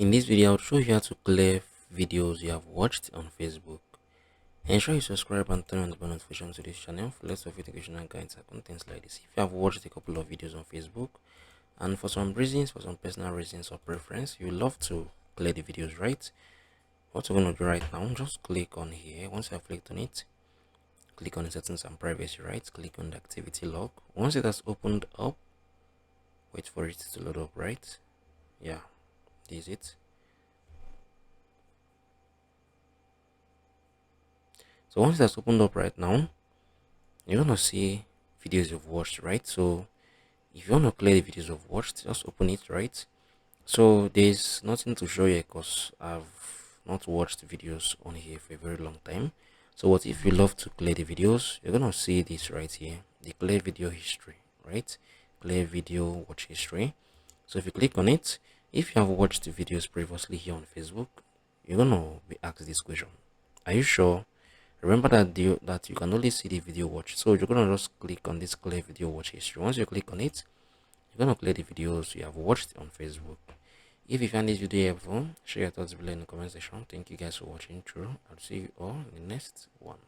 In this video, I'll show you how to clear videos you have watched on Facebook. Ensure you subscribe and turn on the bell notification to this channel for lots of educational guides and contents like this. If you have watched a couple of videos on Facebook and for some reasons, for some personal reasons or preference, you love to clear the videos, right? What we're going to do right now, just click on here. Once you have clicked on it, click on the settings and privacy, right? Click on the activity log. Once it has opened up, wait for it to load up, right? Yeah, this is it. So once that's opened up right now, you're gonna see videos you've watched, right? So if you want to clear the videos you've watched, just open it, right? So there's nothing to show you because I've not watched videos on here for a very long time. So what if you love to clear the videos? You're gonna see this right here, the clear video history, right? Clear video watch history. So if you click on it, if you have watched the videos previously here on Facebook, you're gonna be asked this question: are you sure? Remember that you can only see the video watch. So you're gonna just click on this clear video watch history. Once you click on it, you're gonna clear the videos you have watched on Facebook. If you find this video helpful, share your thoughts below in the comment section. Thank you guys for watching through. I'll see you all in the next one.